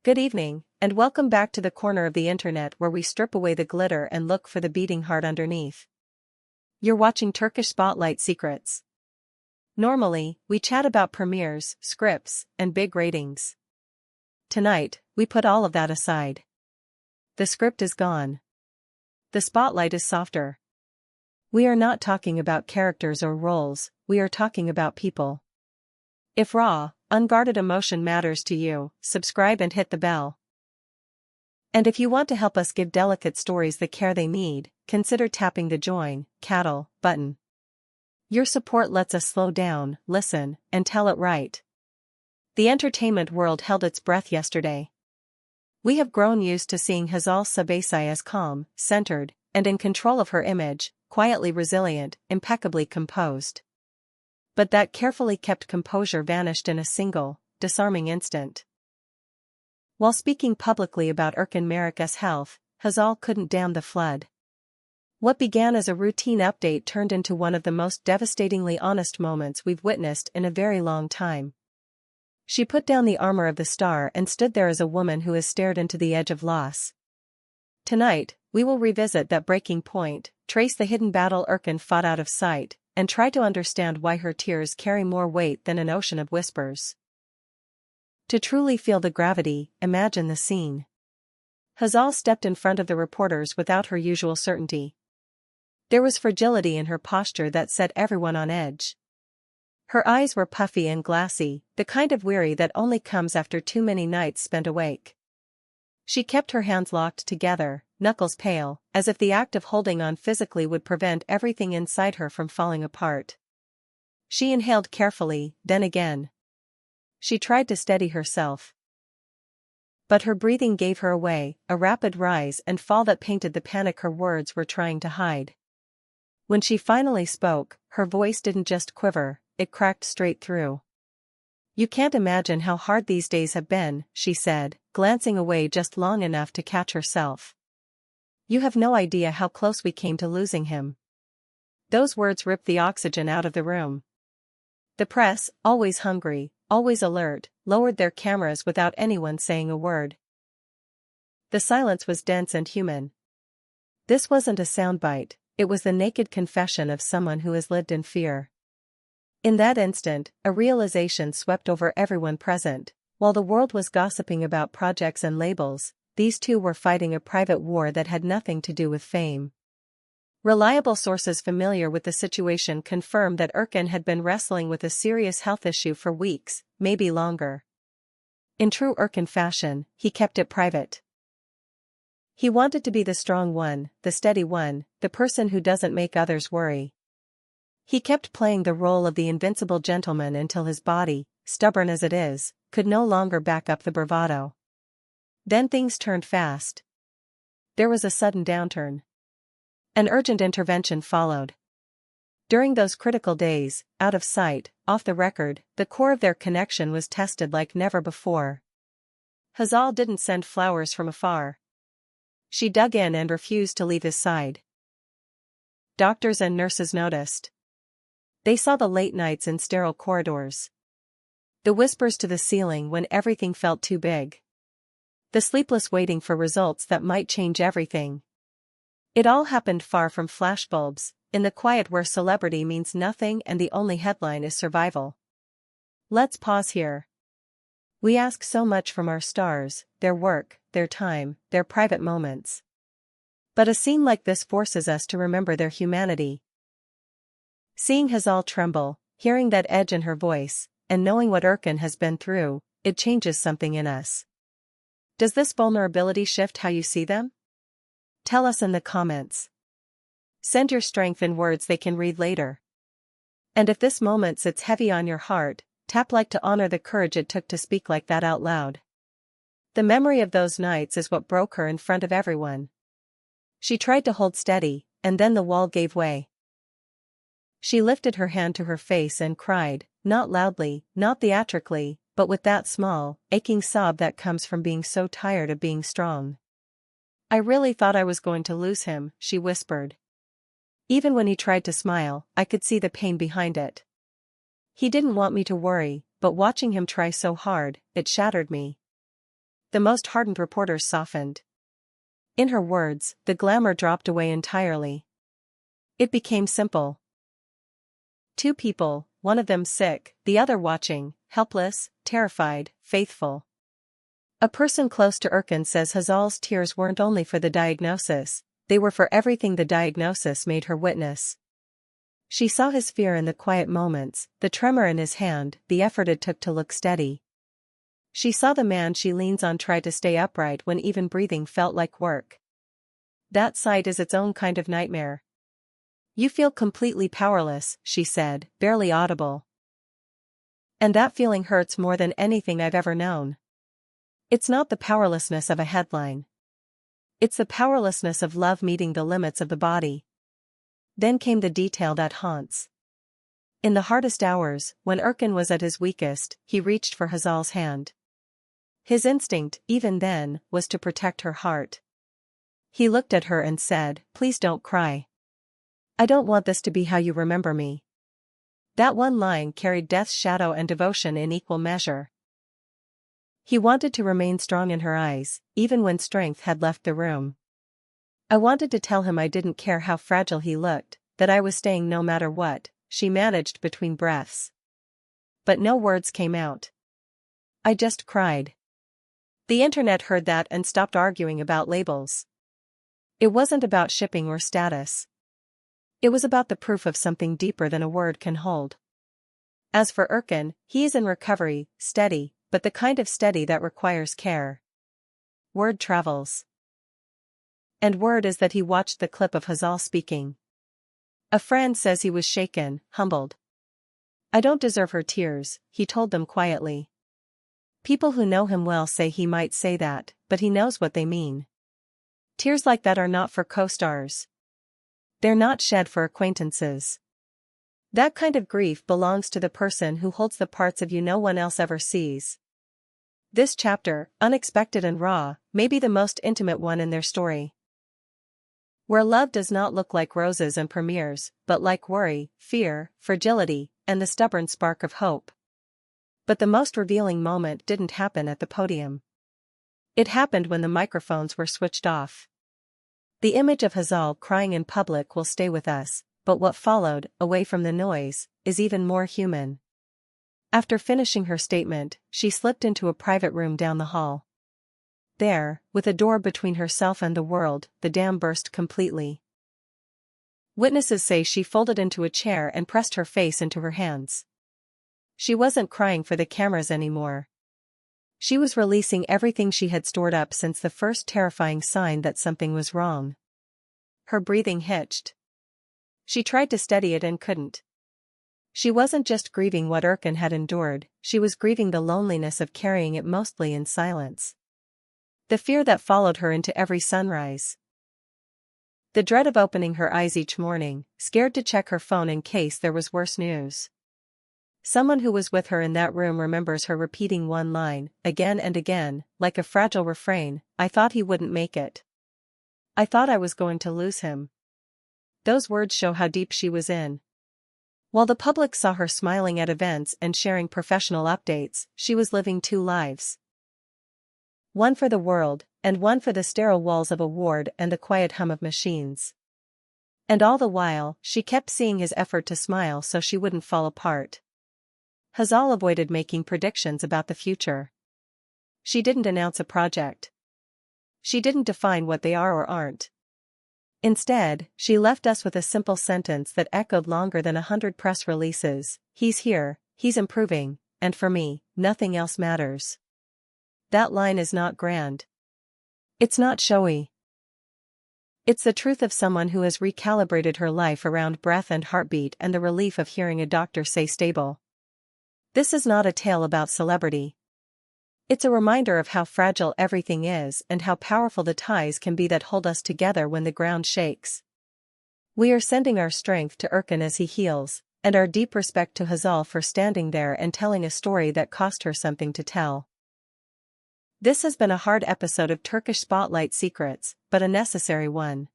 Good evening, and welcome back to the corner of the internet where we strip away the glitter and look for the beating heart underneath. You're watching Turkish Spotlight Secrets. Normally, we chat about premieres, scripts, and big ratings. Tonight, we put all of that aside. The script is gone. The spotlight is softer. We are not talking about characters or roles, we are talking about people. If raw, unguarded emotion matters to you, subscribe and hit the bell. And if you want to help us give delicate stories the care they need, consider tapping the Join Cattle button. Your support lets us slow down, listen, and tell it right. The entertainment world held its breath yesterday. We have grown used to seeing Hzal Subaşı as calm, centered, and in control of her image, quietly resilient, impeccably composed. But that carefully kept composure vanished in a single, disarming instant. While speaking publicly about Erkan Meriç's health, Hazal couldn't dam the flood. What began as a routine update turned into one of the most devastatingly honest moments we've witnessed in a very long time. She put down the armor of the star and stood there as a woman who has stared into the edge of loss. Tonight, we will revisit that breaking point, trace the hidden battle Erkan fought out of sight, and try to understand why her tears carry more weight than an ocean of whispers. To truly feel the gravity, imagine the scene. Hzal stepped in front of the reporters without her usual certainty. There was fragility in her posture that set everyone on edge. Her eyes were puffy and glassy, the kind of weary that only comes after too many nights spent awake. She kept her hands locked together, knuckles pale, as if the act of holding on physically would prevent everything inside her from falling apart. She inhaled carefully, then again. She tried to steady herself. But her breathing gave her away, a rapid rise and fall that painted the panic her words were trying to hide. When she finally spoke, her voice didn't just quiver, it cracked straight through. "You can't imagine how hard these days have been," she said, glancing away just long enough to catch herself. "You have no idea how close we came to losing him." Those words ripped the oxygen out of the room. The press, always hungry, always alert, lowered their cameras without anyone saying a word. The silence was dense and human. This wasn't a soundbite, it was the naked confession of someone who has lived in fear. In that instant, a realization swept over everyone present. While the world was gossiping about projects and labels, these two were fighting a private war that had nothing to do with fame. Reliable sources familiar with the situation confirmed that Erkan had been wrestling with a serious health issue for weeks, maybe longer. In true Erkan fashion, he kept it private. He wanted to be the strong one, the steady one, the person who doesn't make others worry. He kept playing the role of the invincible gentleman until his body, stubborn as it is, could no longer back up the bravado. Then things turned fast. There was a sudden downturn. An urgent intervention followed. During those critical days, out of sight, off the record, the core of their connection was tested like never before. Hazal didn't send flowers from afar. She dug in and refused to leave his side. Doctors and nurses noticed. They saw the late nights in sterile corridors. The whispers to the ceiling when everything felt too big. The sleepless waiting for results that might change everything. It all happened far from flashbulbs, in the quiet where celebrity means nothing and the only headline is survival. Let's pause here. We ask so much from our stars, their work, their time, their private moments. But a scene like this forces us to remember their humanity. Seeing Hzal tremble, hearing that edge in her voice, and knowing what Erkan has been through, it changes something in us. Does this vulnerability shift how you see them? Tell us in the comments. Send your strength in words they can read later. And if this moment sits heavy on your heart, tap like to honor the courage it took to speak like that out loud. The memory of those nights is what broke her in front of everyone. She tried to hold steady, and then the wall gave way. She lifted her hand to her face and cried, not loudly, not theatrically, but with that small, aching sob that comes from being so tired of being strong. "I really thought I was going to lose him," she whispered. "Even when he tried to smile, I could see the pain behind it. He didn't want me to worry, but watching him try so hard, it shattered me." The most hardened reporters softened. In her words, the glamour dropped away entirely. It became simple. Two people, one of them sick, the other watching, helpless, terrified, faithful. A person close to Erkan says Hazal's tears weren't only for the diagnosis, they were for everything the diagnosis made her witness. She saw his fear in the quiet moments, the tremor in his hand, the effort it took to look steady. She saw the man she leans on try to stay upright when even breathing felt like work. That sight is its own kind of nightmare. You feel completely powerless, she said, barely audible. And that feeling hurts more than anything I've ever known. It's not the powerlessness of a headline. It's the powerlessness of love meeting the limits of the body. Then came the detail that haunts. In the hardest hours, when Erkan was at his weakest, he reached for Hzal's hand. His instinct, even then, was to protect her heart. He looked at her and said, "Please don't cry. I don't want this to be how you remember me." That one line carried death's shadow and devotion in equal measure. He wanted to remain strong in her eyes, even when strength had left the room. I wanted to tell him I didn't care how fragile he looked, that I was staying no matter what, she managed between breaths. But no words came out. I just cried. The internet heard that and stopped arguing about labels. It wasn't about shipping or status. It was about the proof of something deeper than a word can hold. As for Erkan, he is in recovery, steady, but the kind of steady that requires care. Word travels. And word is that he watched the clip of Hzal speaking. A friend says he was shaken, humbled. "I don't deserve her tears," he told them quietly. People who know him well say he might say that, but he knows what they mean. Tears like that are not for co-stars. They're not shed for acquaintances. That kind of grief belongs to the person who holds the parts of you no one else ever sees. This chapter, unexpected and raw, may be the most intimate one in their story. Where love does not look like roses and premieres, but like worry, fear, fragility, and the stubborn spark of hope. But the most revealing moment didn't happen at the podium. It happened when the microphones were switched off. The image of Hzal crying in public will stay with us, but what followed, away from the noise, is even more human. After finishing her statement, she slipped into a private room down the hall. There, with a door between herself and the world, the dam burst completely. Witnesses say she folded into a chair and pressed her face into her hands. She wasn't crying for the cameras anymore. She was releasing everything she had stored up since the first terrifying sign that something was wrong. Her breathing hitched. She tried to steady it and couldn't. She wasn't just grieving what Erkan had endured, she was grieving the loneliness of carrying it mostly in silence. The fear that followed her into every sunrise. The dread of opening her eyes each morning, scared to check her phone in case there was worse news. Someone who was with her in that room remembers her repeating one line, again and again, like a fragile refrain, "I thought he wouldn't make it. I thought I was going to lose him." Those words show how deep she was in. While the public saw her smiling at events and sharing professional updates, she was living two lives. One for the world, and one for the sterile walls of a ward and the quiet hum of machines. And all the while, she kept seeing his effort to smile so she wouldn't fall apart. Hazal avoided making predictions about the future. She didn't announce a project. She didn't define what they are or aren't. Instead, she left us with a simple sentence that echoed longer than 100 press releases: "He's here, he's improving, and for me, nothing else matters." That line is not grand. It's not showy. It's the truth of someone who has recalibrated her life around breath and heartbeat and the relief of hearing a doctor say stable. This is not a tale about celebrity. It's a reminder of how fragile everything is and how powerful the ties can be that hold us together when the ground shakes. We are sending our strength to Erkan as he heals, and our deep respect to Hzal for standing there and telling a story that cost her something to tell. This has been a hard episode of Turkish Spotlight Secrets, but a necessary one.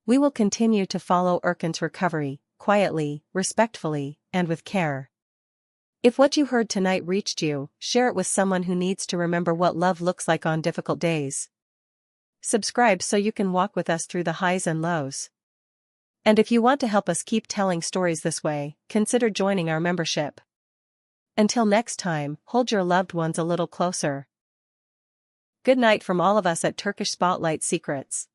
We will continue to follow Erkan's recovery, quietly, respectfully, and with care. If what you heard tonight reached you, share it with someone who needs to remember what love looks like on difficult days. Subscribe so you can walk with us through the highs and lows. And if you want to help us keep telling stories this way, consider joining our membership. Until next time, hold your loved ones a little closer. Good night from all of us at Turkish Spotlight Secrets.